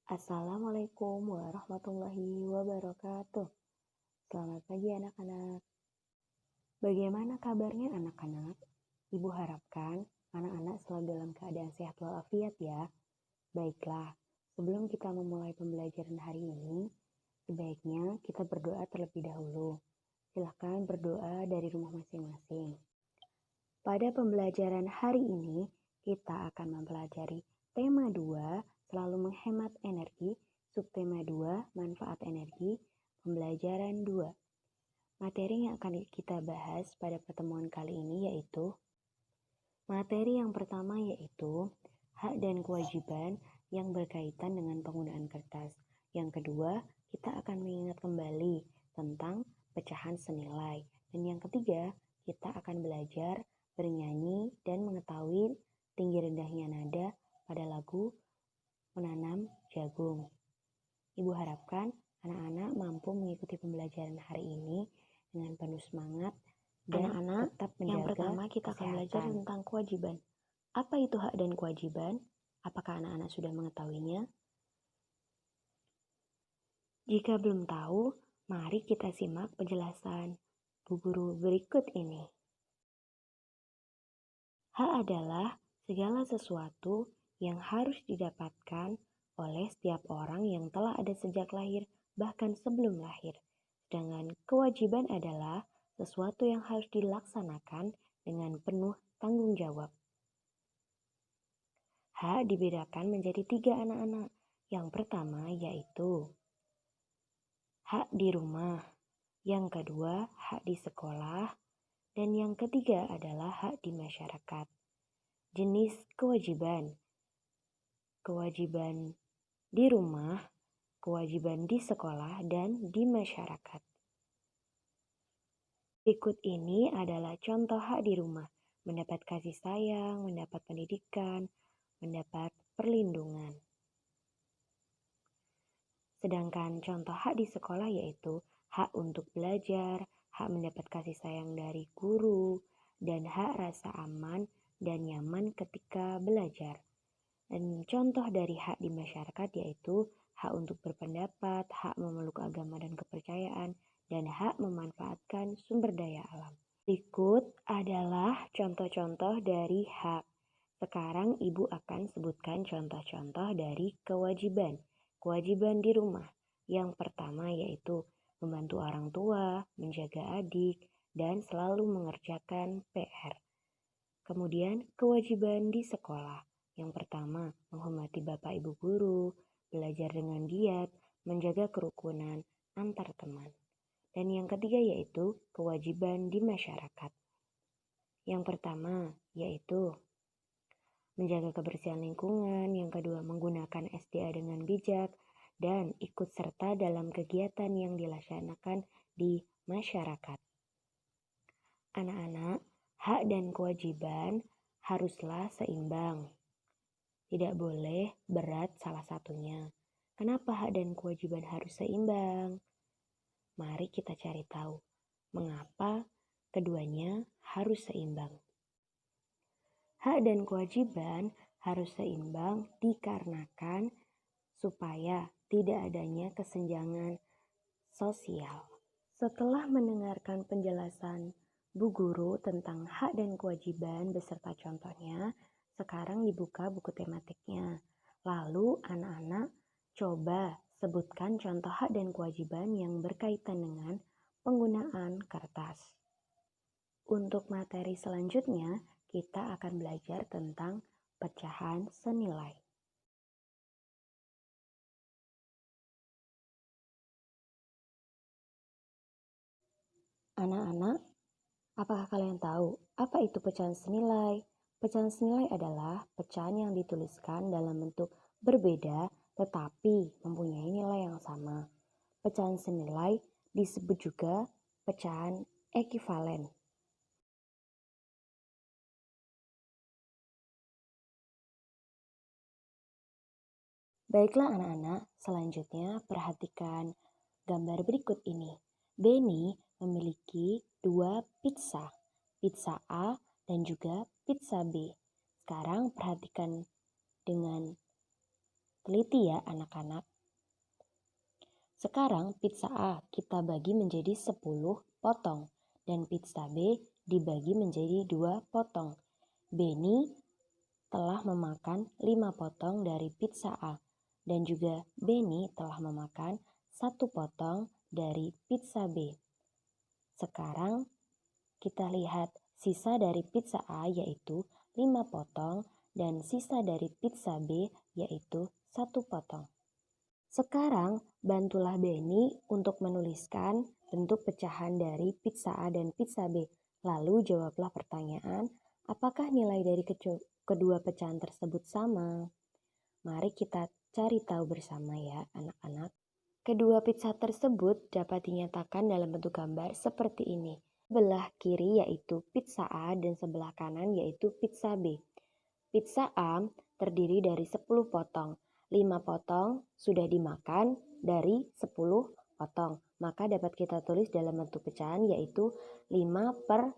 Assalamualaikum warahmatullahi wabarakatuh. Selamat pagi anak-anak. Bagaimana kabarnya anak-anak? Ibu harapkan anak-anak selalu dalam keadaan sehat walafiat ya. Baiklah, sebelum kita memulai pembelajaran hari ini, sebaiknya kita berdoa terlebih dahulu. Silahkan berdoa dari rumah masing-masing. Pada pembelajaran hari ini, kita akan mempelajari tema 2, selalu menghemat energi, subtema 2, manfaat energi, pembelajaran 2. Materi yang akan kita bahas pada pertemuan kali ini yaitu materi yang pertama yaitu hak dan kewajiban yang berkaitan dengan penggunaan kertas. Yang kedua, kita akan mengingat kembali tentang pecahan senilai. Dan yang ketiga, kita akan belajar bernyanyi dan mengetahui tinggi rendahnya nada pada lagu Menanam Jagung. Ibu harapkan anak-anak mampu mengikuti pembelajaran hari ini dengan penuh semangat dan Anak-anak, tetap menjaga yang pertama kita akan belajar kesehatan. tentang kewajiban. Apa itu hak dan kewajiban? Apakah anak-anak sudah mengetahuinya? Jika belum tahu, mari kita simak penjelasan Bu Guru berikut ini. Hak adalah segala sesuatu yang harus didapatkan oleh setiap orang yang telah ada sejak lahir, bahkan sebelum lahir. Sedangkan kewajiban adalah sesuatu yang harus dilaksanakan dengan penuh tanggung jawab. Hak dibedakan menjadi 3 anak-anak. Yang pertama yaitu hak di rumah, yang kedua hak di sekolah, dan yang ketiga adalah hak di masyarakat. Jenis kewajiban. Kewajiban di rumah, kewajiban di sekolah, dan di masyarakat. Berikut ini adalah contoh hak di rumah. Mendapat kasih sayang, mendapat pendidikan, mendapat perlindungan. Sedangkan contoh hak di sekolah yaitu hak untuk belajar, hak mendapat kasih sayang dari guru, dan hak rasa aman dan nyaman ketika belajar. Dan contoh dari hak di masyarakat yaitu hak untuk berpendapat, hak memeluk agama dan kepercayaan, dan hak memanfaatkan sumber daya alam. Berikut adalah contoh-contoh dari hak. Sekarang Ibu akan sebutkan contoh-contoh dari kewajiban. Kewajiban di rumah. Yang pertama yaitu membantu orang tua, menjaga adik, dan selalu mengerjakan PR. Kemudian kewajiban di sekolah. Yang pertama, menghormati bapak ibu guru, belajar dengan giat, menjaga kerukunan antar teman. Dan yang ketiga yaitu kewajiban di masyarakat. Yang pertama yaitu menjaga kebersihan lingkungan, yang kedua menggunakan SDA dengan bijak, dan ikut serta dalam kegiatan yang dilaksanakan di masyarakat. Anak-anak, hak dan kewajiban haruslah seimbang. Tidak boleh berat salah satunya. Kenapa hak dan kewajiban harus seimbang? Mari kita cari tahu mengapa keduanya harus seimbang. Hak dan kewajiban harus seimbang dikarenakan supaya tidak adanya kesenjangan sosial. Setelah mendengarkan penjelasan Bu Guru tentang hak dan kewajiban beserta contohnya, sekarang dibuka buku tematiknya. Lalu anak-anak coba sebutkan contoh hak dan kewajiban yang berkaitan dengan penggunaan kertas. Untuk materi selanjutnya, kita akan belajar tentang pecahan senilai. Anak-anak, apakah kalian tahu apa itu pecahan senilai? Pecahan senilai adalah pecahan yang dituliskan dalam bentuk berbeda tetapi mempunyai nilai yang sama. Pecahan senilai disebut juga pecahan ekivalen. Baiklah anak-anak, selanjutnya perhatikan gambar berikut ini. Benny memiliki 2 pizza, pizza A dan juga pizza B. Sekarang perhatikan dengan Teliti ya anak-anak. Sekarang pizza A kita bagi menjadi 10 potong dan pizza B dibagi menjadi 2 potong. Beni telah memakan 5 potong dari pizza A dan juga Beni telah memakan 1 potong dari pizza B. Sekarang kita lihat sisa dari pizza A yaitu 5 potong dan sisa dari pizza B yaitu 1 potong. Sekarang bantulah Beni untuk menuliskan bentuk pecahan dari pizza A dan pizza B. Lalu jawablah pertanyaan, apakah nilai dari kedua pecahan tersebut sama? Mari kita cari tahu bersama ya anak-anak. Kedua pizza tersebut dapat dinyatakan dalam bentuk gambar seperti ini. Sebelah kiri yaitu pizza A dan sebelah kanan yaitu pizza B. Pizza A terdiri dari 10 potong. 5 potong sudah dimakan dari 10 potong. Maka dapat kita tulis dalam bentuk pecahan yaitu 5/10.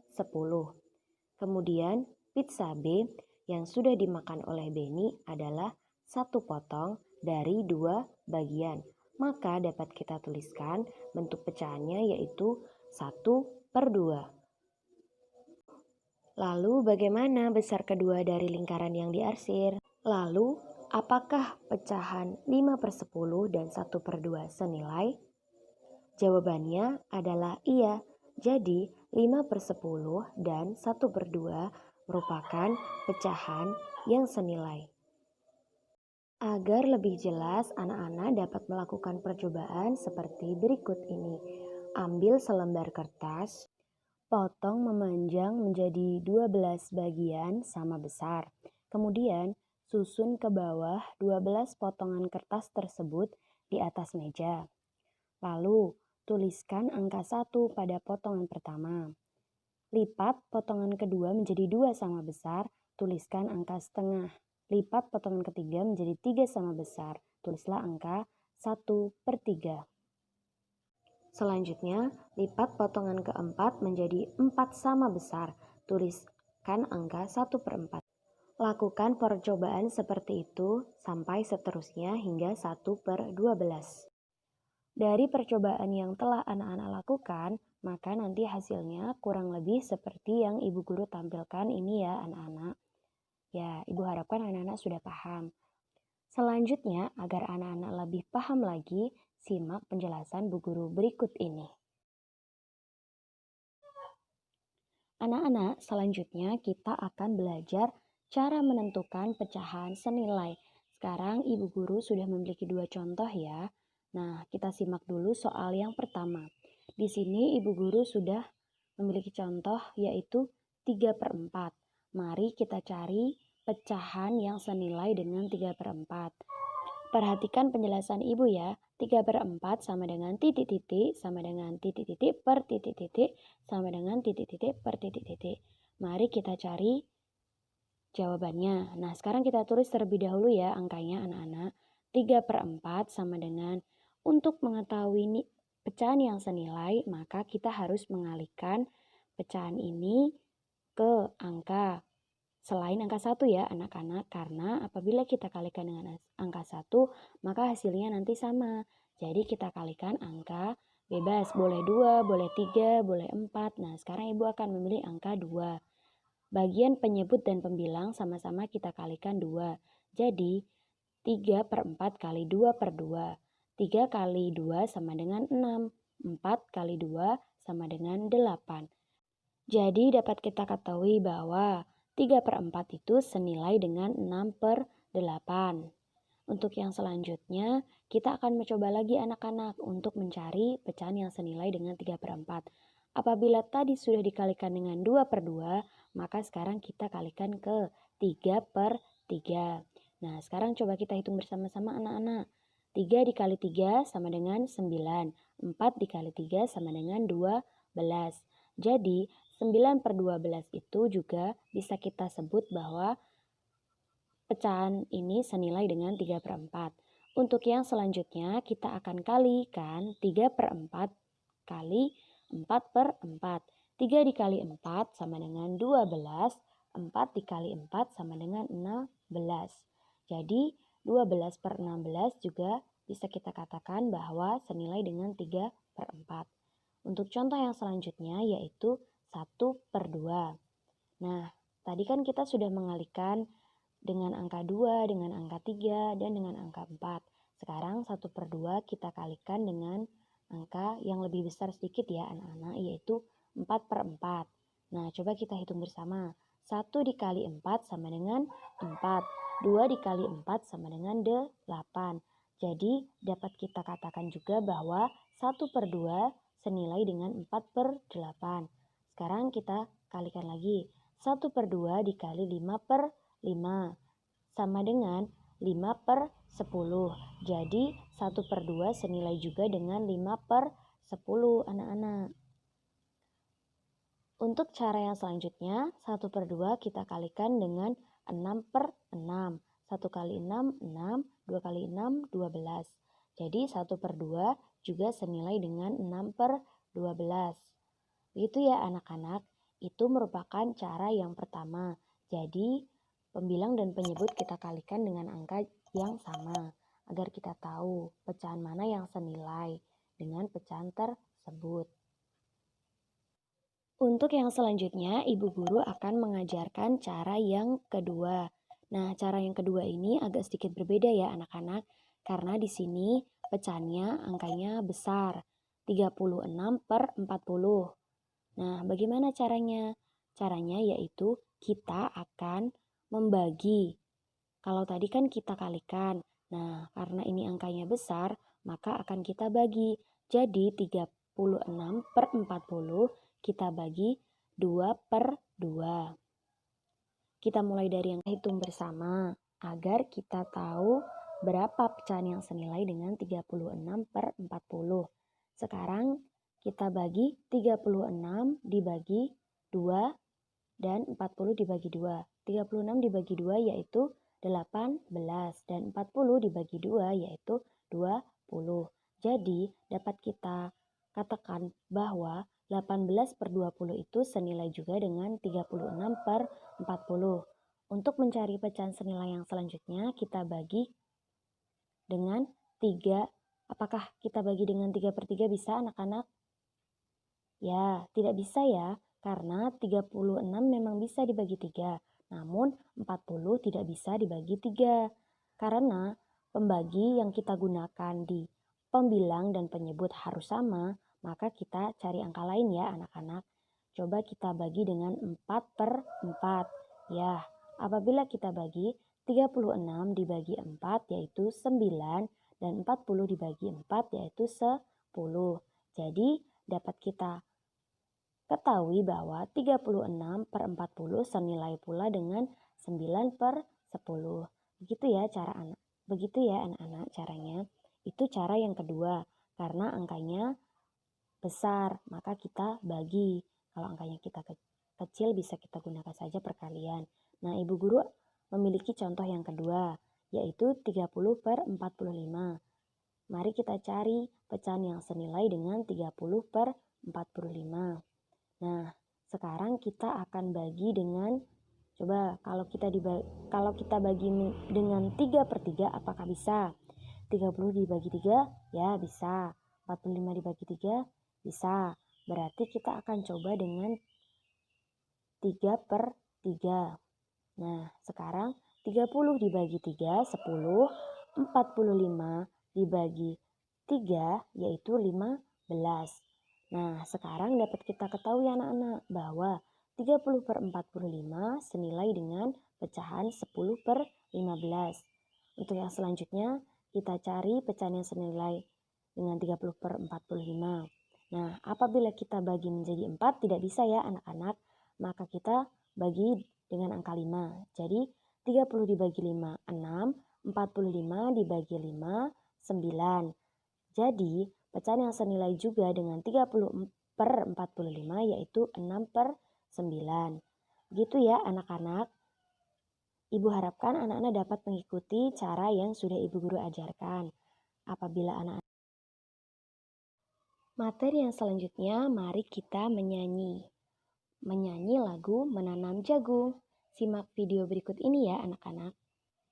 Kemudian pizza B yang sudah dimakan oleh Beni adalah 1 potong dari 2 bagian. Maka dapat kita tuliskan bentuk pecahannya yaitu 1/2. Lalu bagaimana besar kedua dari lingkaran yang diarsir? Lalu apakah pecahan 5/10 dan 1/2 senilai? Jawabannya adalah iya. Jadi 5/10 dan 1/2 merupakan pecahan yang senilai. Agar lebih jelas, anak-anak dapat melakukan percobaan seperti berikut ini. Ambil selembar kertas, potong memanjang menjadi 12 bagian sama besar. Kemudian susun ke bawah 12 potongan kertas tersebut di atas meja. Lalu tuliskan angka 1 pada potongan pertama. Lipat potongan kedua menjadi 2 sama besar, tuliskan angka setengah. Lipat potongan ketiga menjadi 3 sama besar, tulislah angka 1/3. Selanjutnya, lipat potongan keempat menjadi 4 sama besar, tuliskan angka 1/4. Lakukan percobaan seperti itu sampai seterusnya hingga 1/12. Dari percobaan yang telah anak-anak lakukan, maka nanti hasilnya kurang lebih seperti yang Ibu Guru tampilkan ini ya anak-anak. Ya, Ibu harapkan anak-anak sudah paham. Selanjutnya, agar anak-anak lebih paham lagi, simak penjelasan Bu Guru berikut ini. Anak-anak, selanjutnya kita akan belajar cara menentukan pecahan senilai. Sekarang Ibu Guru sudah memiliki 2 contoh ya. Nah, kita simak dulu soal yang pertama. Di sini Ibu Guru sudah memiliki contoh yaitu 3/4. Mari kita cari pecahan yang senilai dengan 3/4. Perhatikan penjelasan Ibu ya. 3/4 sama dengan titik-titik sama dengan titik-titik per titik-titik sama dengan titik-titik per titik-titik. Mari kita cari jawabannya. Nah, sekarang kita tulis terlebih dahulu ya angkanya anak-anak. 3/4 sama dengan, untuk mengetahui pecahan yang senilai, maka kita harus mengalihkan pecahan ini ke angka selain angka 1 ya anak-anak, karena apabila kita kalikan dengan angka 1 maka hasilnya nanti sama. Jadi kita kalikan angka bebas, boleh 2, boleh 3, boleh 4. Nah, sekarang Ibu akan memilih angka 2. Bagian penyebut dan pembilang sama-sama kita kalikan 2. Jadi 3/4 kali 2/2. 3 kali 2 sama dengan 6. 4 kali 2 sama dengan 8. Jadi dapat kita ketahui bahwa 3/4 itu senilai dengan 6/8. Untuk yang selanjutnya, kita akan mencoba lagi anak-anak untuk mencari pecahan yang senilai dengan 3/4. Apabila tadi sudah dikalikan dengan 2/2, maka sekarang kita kalikan ke 3/3. Nah, sekarang coba kita hitung bersama-sama anak-anak. 3 dikali 3 sama dengan 9. 4 dikali 3 sama dengan 12. Jadi 9/12 itu juga bisa kita sebut bahwa pecahan ini senilai dengan 3/4. Untuk yang selanjutnya kita akan kalikan 3/4 kali 4/4. 3 dikali 4 sama dengan 12, 4 dikali 4 sama dengan 16. Jadi 12/16 juga bisa kita katakan bahwa senilai dengan 3/4. Untuk contoh yang selanjutnya yaitu 1/2. Nah, tadi kan kita sudah mengalihkan dengan angka 2, dengan angka 3, dan dengan angka 4. Sekarang 1/2 kita kalikan dengan angka yang lebih besar sedikit ya anak-anak, yaitu 4/4. Nah, coba kita hitung bersama. 1 dikali 4 sama dengan 4. 2 dikali 4 sama dengan 8. Jadi, dapat kita katakan juga bahwa 1/2 senilai dengan 4/8. Sekarang kita kalikan lagi. 1/2 dikali 5/5 sama dengan 5/10. Jadi 1/2 senilai juga dengan 5/10 anak-anak. Untuk cara yang selanjutnya, 1/2 kita kalikan dengan 6/6. 1 kali 6, 6. 2 kali 6, 12. Jadi 1/2 juga senilai dengan 6/12. Begitu ya anak-anak, itu merupakan cara yang pertama. Jadi pembilang dan penyebut kita kalikan dengan angka yang sama agar kita tahu pecahan mana yang senilai dengan pecahan tersebut. Untuk yang selanjutnya, Ibu Guru akan mengajarkan cara yang kedua. Nah, cara yang kedua ini agak sedikit berbeda ya anak-anak, karena di sini pecahannya angkanya besar, 36/40. Nah, bagaimana caranya? Caranya yaitu kita akan membagi. Kalau tadi kan kita kalikan. Nah, karena ini angkanya besar, maka akan kita bagi. Jadi 36/40 kita bagi 2/2. Kita mulai dari yang hitung bersama agar kita tahu berapa pecahan yang senilai dengan 36/40. Sekarang kita bagi 36 dibagi 2 dan 40 dibagi 2. 36 dibagi 2 yaitu 18 dan 40 dibagi 2 yaitu 20. Jadi dapat kita katakan bahwa 18/20 itu senilai juga dengan 36/40. Untuk mencari pecahan senilai yang selanjutnya kita bagi dengan 3. Apakah kita bagi dengan 3/3 bisa anak-anak? Ya, tidak bisa ya, karena 36 memang bisa dibagi 3, namun 40 tidak bisa dibagi 3. Karena pembagi yang kita gunakan di pembilang dan penyebut harus sama, maka kita cari angka lain ya anak-anak. Coba kita bagi dengan 4/4. Ya, apabila kita bagi 36 dibagi 4 yaitu 9 dan 40 dibagi 4 yaitu 10. Jadi dapat kita ketahui bahwa 36/40 senilai pula dengan 9/10. Begitu ya anak-anak caranya. Itu cara yang kedua. Karena angkanya besar, maka kita bagi. Kalau angkanya kita kecil bisa kita gunakan saja perkalian. Nah, Ibu Guru memiliki contoh yang kedua, yaitu 30/45. Mari kita cari pecahan yang senilai dengan 30/45. Nah, sekarang kita akan bagi dengan, coba kalau kita bagi dengan 3/3 apakah bisa? 30 dibagi 3 ya bisa. 45 dibagi 3 bisa. Berarti kita akan coba dengan 3/3. Nah, sekarang 30 dibagi 3, 10. 45 dibagi 3 yaitu 15. Nah, sekarang dapat kita ketahui anak-anak bahwa 30/45 senilai dengan pecahan 10/15. Untuk yang selanjutnya, kita cari pecahan yang senilai dengan 30/45. Nah, apabila kita bagi menjadi 4 tidak bisa ya anak-anak, maka kita bagi dengan angka 5. Jadi 30 dibagi 5, 6. 45 dibagi 5, 9. Jadi pecahan yang senilai juga dengan 30/45 yaitu 6/9. Begitu ya anak-anak. Ibu harapkan anak-anak dapat mengikuti cara yang sudah Ibu Guru ajarkan. Apabila anak-anak materi yang selanjutnya, mari kita menyanyi. Menyanyi lagu Menanam Jagung. Simak video berikut ini ya anak-anak.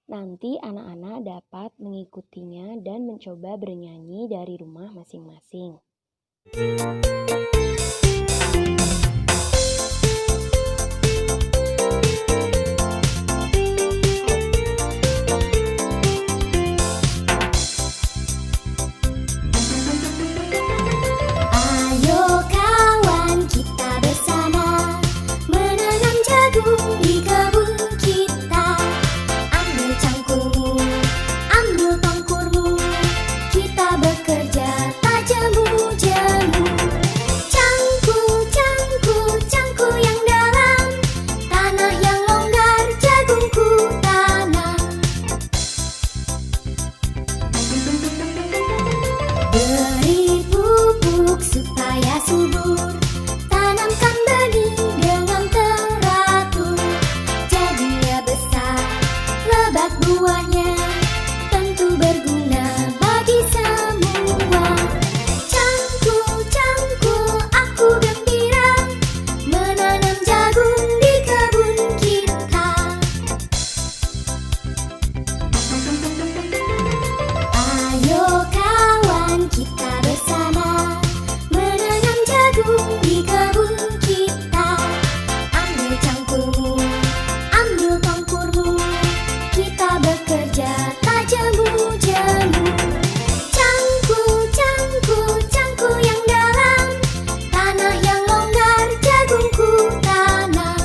Nanti anak-anak dapat mengikutinya dan mencoba bernyanyi dari rumah masing-masing. Ayo kawan kita bersama menanam jagung di kebun kita. Ambil cangkulmu, ambil tongkurmu, kita bekerja tak jemu-jemu. Cangkul, cangkul, cangkul yang dalam, tanah yang longgar jagungku tanam. Beri pupuk supaya subur, tanamkan benih dengan teratur. Jadinya besar, lebat buahnya, tentu berguna bagi semua. Cangkul, cangkul, aku gembira menanam jagung di kebun kita. Ayo kawan kita bersama menanam jagung di kebun kita. Ambil cangkulmu, ambil tongkurmu, kita bekerja tak jemu-jemu. Cangkul, cangkul, cangkul yang dalam, tanah yang longgar jagungku tanam.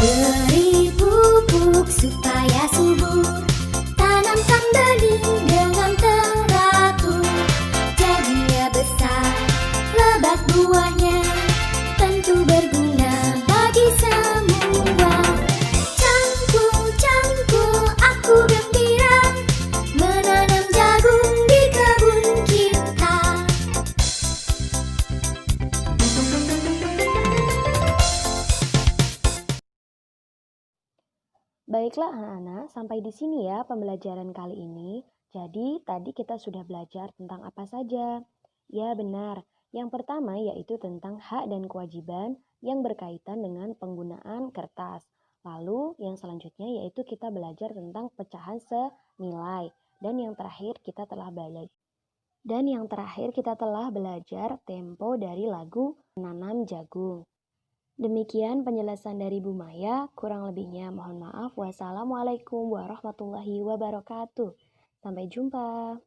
Beri pupuk supaya subur, tanamkan benih dengan teratur. Jadinya besar, lebat buahnya, tentu berguna bagi semua. Cangkul, cangkul, aku gembira menanam jagung di kebun kita. Baiklah anak-anak, sampai di sini ya pembelajaran kali ini. Jadi tadi kita sudah belajar tentang apa saja? Ya benar, yang pertama yaitu tentang hak dan kewajiban yang berkaitan dengan penggunaan kertas. Lalu yang selanjutnya yaitu kita belajar tentang pecahan senilai. Dan yang terakhir kita telah belajar tempo dari lagu Menanam Jagung. Demikian penjelasan dari Bu Maya, kurang lebihnya mohon maaf. Wassalamualaikum warahmatullahi wabarakatuh. Sampai jumpa.